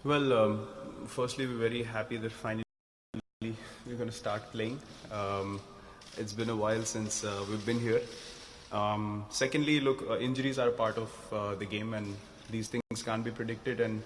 Well, firstly, we're very happy that finally we're going to start playing. It's been a while since we've been here. Secondly, look, injuries are a part of the game, and these things can't be predicted. And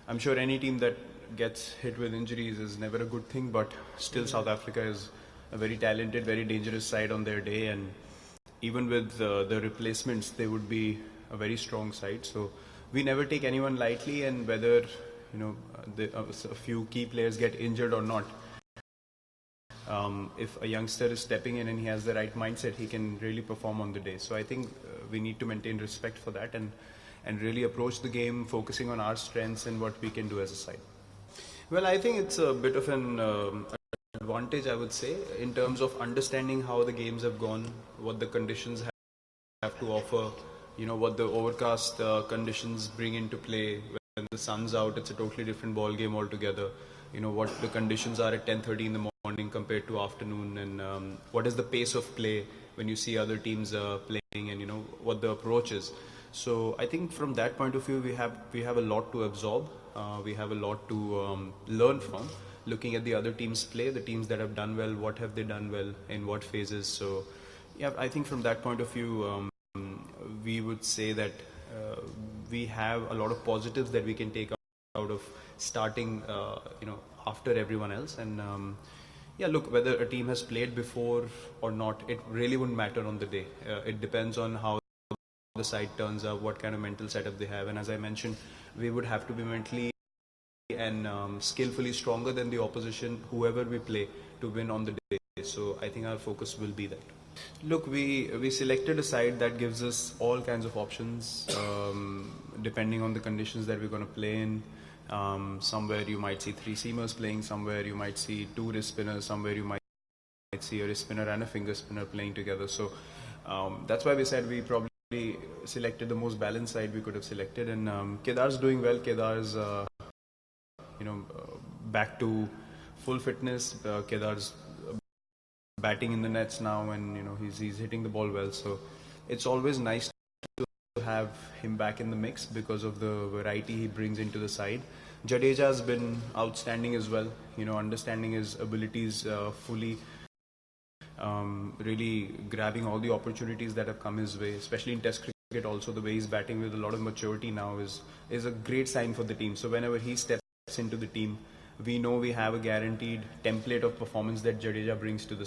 I'm sure any team that gets hit with injuries is never a good thing, but still, South Africa is a very talented, very dangerous side on their day, and even with the replacements, they would be a very strong side. So we never take anyone lightly, and whether a few key players get injured or not, if a youngster is stepping in and he has the right mindset, he can really perform on the day. So I think we need to maintain respect for that and really approach the game focusing on our strengths and what we can do as a side. Well, I think it's a bit of an advantage, I would say, in terms of understanding how the games have gone, what the conditions have to offer, what the overcast conditions bring into play. When the sun's out, it's a totally different ball game altogether. What the conditions are at 10:30 in the morning compared to afternoon, and what is the pace of play when you see other teams playing, and what the approach is. So I think from that point of view, we have a lot to absorb. We have a lot to learn from, looking at the other teams play, the teams that have done well, what have they done well, in what phases. So yeah, I think from that point of view, we would say that we have a lot of positives that we can take out of starting, after everyone else. And yeah, look, whether a team has played before or not, it really wouldn't matter on the day. It depends on how the side turns out, what kind of mental setup they have. And as I mentioned, we would have to be mentally and skillfully stronger than the opposition, whoever we play, to win on the day. So I think our focus will be that. Look, we selected a side that gives us all kinds of options, depending on the conditions that we're going to play in. Somewhere you might see three seamers playing, somewhere you might see two wrist spinners, somewhere you might see a wrist spinner and a finger spinner playing together. So that's why we said we probably selected the most balanced side we could have selected. And Kedar's doing well. Kedar's back to full fitness. Kedar's batting in the nets now, and he's hitting the ball well. So it's always nice to have him back in the mix because of the variety he brings into the side. Jadeja's been outstanding as well, understanding his abilities fully, really grabbing all the opportunities that have come his way, especially in Test cricket. Also, the way he's batting with a lot of maturity now is a great sign for the team. So whenever he steps into the team, we know we have a guaranteed template of performance that Jadeja brings to the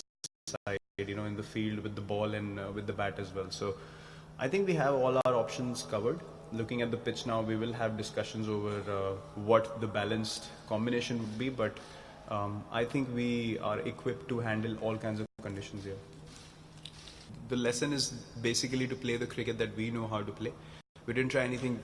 side, in the field with the ball and with the bat as well. So I think we have all our options covered. Looking at the pitch now, we will have discussions over what the balanced combination would be, but I think we are equipped to handle all kinds of conditions here. The lesson is basically to play the cricket that we know how to play. We didn't try anything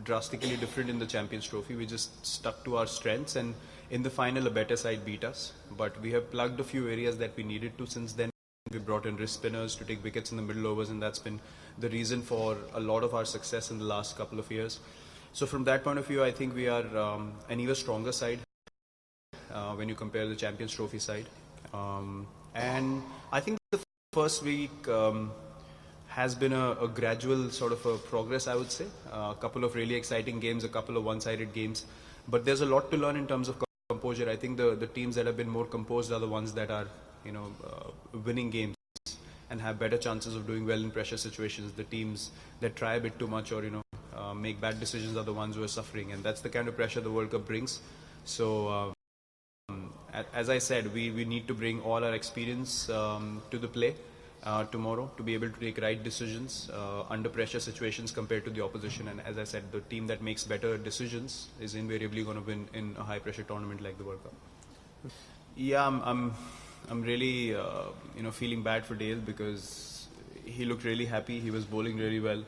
drastically different in the Champions Trophy. We just stuck to our strengths, and in the final a better side beat us. But we have plugged a few areas that we needed to since then. We brought in wrist spinners to take wickets in the middle overs, and that's been the reason for a lot of our success in the last couple of years. So from that point of view, I think we are an even stronger side when you compare the Champions Trophy side. And I think the first week has been a gradual sort of a progress, I would say. A couple of really exciting games, a couple of one-sided games. But there's a lot to learn in terms of composure. I think the teams that have been more composed are the ones that are, winning games and have better chances of doing well in pressure situations. The teams that try a bit too much or, make bad decisions are the ones who are suffering. And that's the kind of pressure the World Cup brings. So, as I said, we need to bring all our experience to the play tomorrow to be able to take right decisions under pressure situations compared to the opposition. And as I said, the team that makes better decisions is invariably going to win in a high pressure tournament like the World Cup. Yeah, I'm really feeling bad for Dale because he looked really happy. He was bowling really well,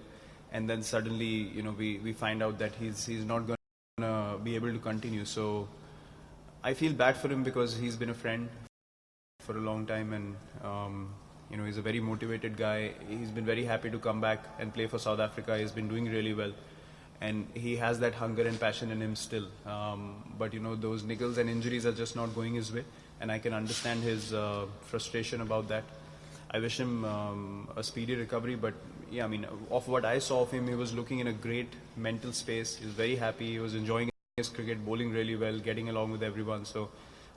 and then suddenly we find out that he's not going to be able to continue. So I feel bad for him because he's been a friend for a long time, and he's a very motivated guy. He's been very happy to come back and play for South Africa. He's been doing really well, and he has that hunger and passion in him still. But those niggles and injuries are just not going his way, and I can understand his frustration about that. I wish him a speedy recovery, but yeah, I mean, of what I saw of him, he was looking in a great mental space. He was very happy. He was enjoying his cricket, bowling really well, getting along with everyone. So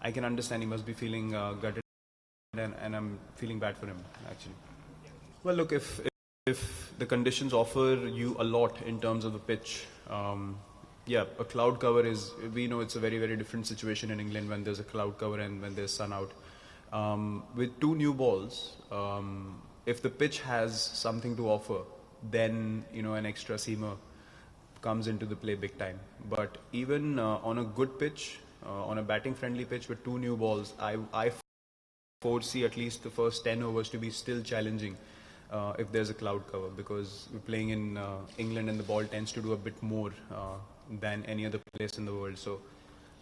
I can understand he must be feeling gutted, and I'm feeling bad for him actually. Well, look, if the conditions offer you a lot in terms of the pitch, yeah, a cloud cover is, we know it's a very, very different situation in England when there's a cloud cover and when there's sun out. With two new balls, if the pitch has something to offer, then, an extra seamer comes into the play big time. But even on a good pitch, on a batting friendly pitch with two new balls, I foresee at least the first 10 overs to be still challenging if there's a cloud cover, because we're playing in England and the ball tends to do a bit more than any other place in the world. So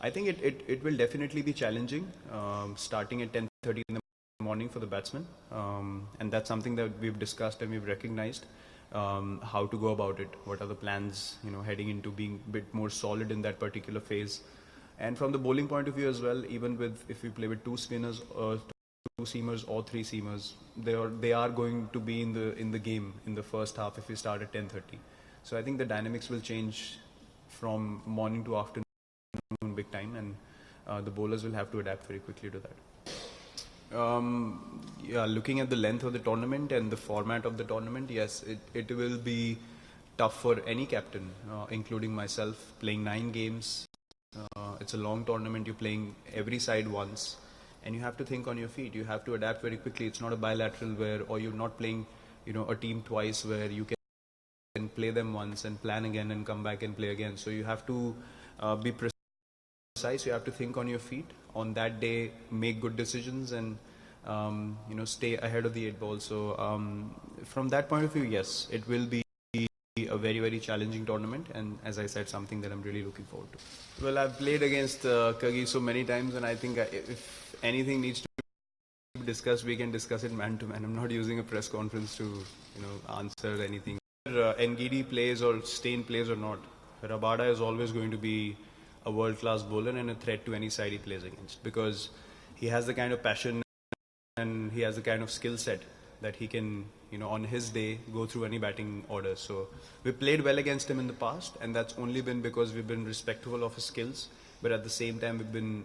I think it will definitely be challenging starting at 10:30 in the morning for the batsman, and that's something that we've discussed and we've recognized how to go about it, what are the plans, heading into being a bit more solid in that particular phase. And from the bowling point of view as well, even if we play with two spinners or two seamers or three seamers, they are going to be in the game in the first half if we start at 10:30. So I think the dynamics will change from morning to afternoon big time, and the bowlers will have to adapt very quickly to that. Yeah, looking at the length of the tournament and the format of the tournament, yes, it will be tough for any captain, including myself, playing 9 games. It's a long tournament, you're playing every side once, and you have to think on your feet. You have to adapt very quickly. It's not a bilateral or you're not playing, a team twice where you can play them once and plan again and come back and play again. So you have to be precise. You have to think on your feet on that day, make good decisions, and stay ahead of the 8 ball. So from that point of view, yes, it will be a very, very challenging tournament, and as I said, something that I'm really looking forward to. Well, I've played against Kagi so many times, and I think if anything needs to be discussed, we can discuss it man to man. I'm not using a press conference to answer anything. Whether Ngidi plays or Stain plays or not, Rabada is always going to be a world-class bowler and a threat to any side he plays against, because he has the kind of passion and he has the kind of skill set that he can, on his day, go through any batting order. So we played well against him in the past, and that's only been because we've been respectful of his skills, but at the same time we've been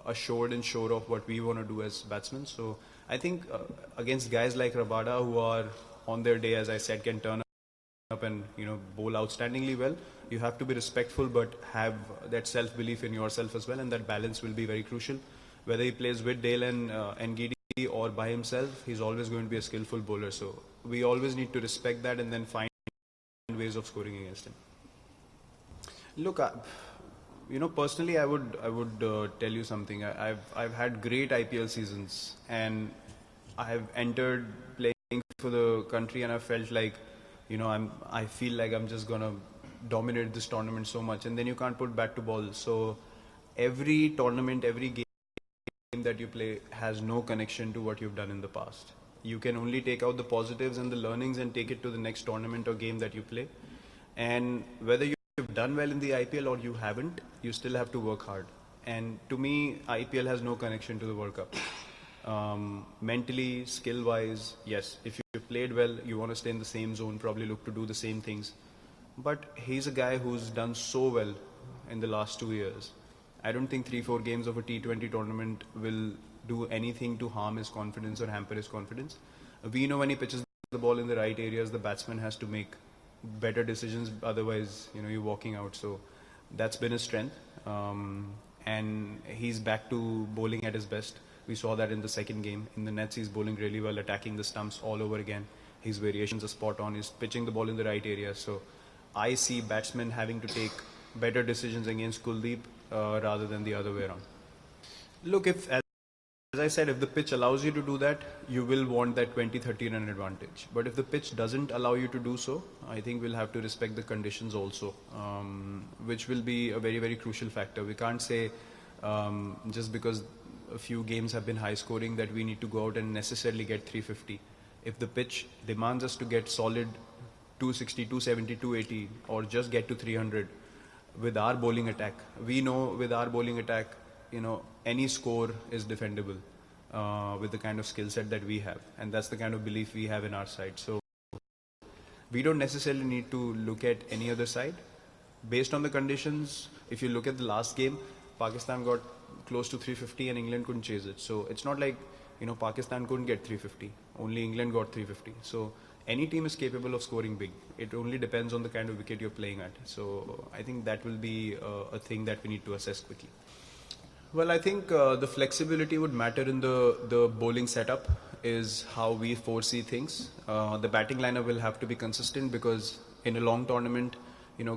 assured and sure of what we want to do as batsmen. So I think against guys like Rabada, who are on their day, as I said, can turn up and bowl outstandingly well, you have to be respectful but have that self-belief in yourself as well, and that balance will be very crucial. Whether he plays with Dale and Ngidi or by himself, he's always going to be a skillful bowler. So we always need to respect that and then find ways of scoring against him. Look, personally, I would tell you something. I've had great IPL seasons, and I've entered playing for the country, and I felt like, I feel like I'm just gonna dominate this tournament so much, and then you can't put bat to ball. So every tournament, every game that you play has no connection to what you've done in the past. You can only take out the positives and the learnings and take it to the next tournament or game that you play. And whether you've done well in the IPL or you haven't, you still have to work hard. And to me, IPL has no connection to the World Cup. Mentally, skill-wise, yes, if you played well, you want to stay in the same zone, probably look to do the same things. But he's a guy who's done so well in the last 2 years. I don't think 3-4 games of a T20 tournament will do anything to harm his confidence or hamper his confidence. We know when he pitches the ball in the right areas, the batsman has to make better decisions, otherwise, you're walking out. So that's been his strength. And he's back to bowling at his best. We saw that in the second game. In the nets, he's bowling really well, attacking the stumps all over again. His variations are spot on. He's pitching the ball in the right area. So I see batsmen having to take better decisions against Kuldeep rather than the other way around. Look, as I said, if the pitch allows you to do that, you will want that 20-30 run advantage. But if the pitch doesn't allow you to do so, I think we'll have to respect the conditions also, which will be a very, very crucial factor. We can't say just because a few games have been high scoring that we need to go out and necessarily get 350. If the pitch demands us to get solid 260, 270, 280 or just get to 300 with our bowling attack, we know with our bowling attack, any score is defendable with the kind of skill set that we have, and that's the kind of belief we have in our side. So we don't necessarily need to look at any other side, based on the conditions, if you look at the last game, Pakistan got close to 350 and England couldn't chase it. So it's not like, Pakistan couldn't get 350. Only England got 350. So any team is capable of scoring big. It only depends on the kind of wicket you're playing at. So I think that will be a thing that we need to assess quickly. Well, I think the flexibility would matter in the bowling setup is how we foresee things. The batting lineup will have to be consistent because in a long tournament,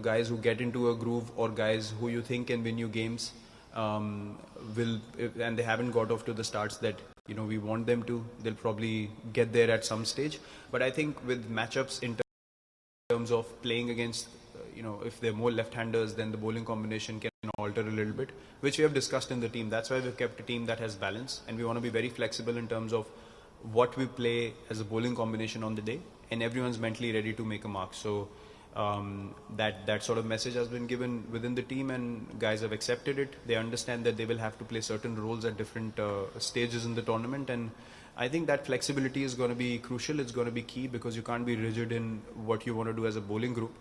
guys who get into a groove or guys who you think can win you games and they haven't got off to the starts that we want them to, they'll probably get there at some stage. But I think with matchups in terms of playing against, if they're more left-handers, then the bowling combination can alter a little bit, which we have discussed in the team. That's why we've kept a team that has balance, and we want to be very flexible in terms of what we play as a bowling combination on the day, and everyone's mentally ready to make a mark. So that sort of message has been given within the team, and guys have accepted it. They understand that they will have to play certain roles at different stages in the tournament, and I think that flexibility is going to be crucial. It's going to be key because you can't be rigid in what you want to do as a bowling group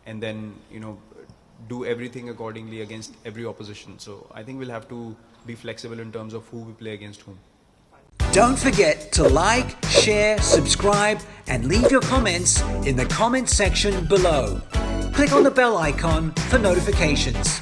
and then do everything accordingly against every opposition. So I think we'll have to be flexible in terms of who we play against whom. Don't forget to like, share, subscribe and leave your comments in the comment section below. Click on the bell icon for notifications.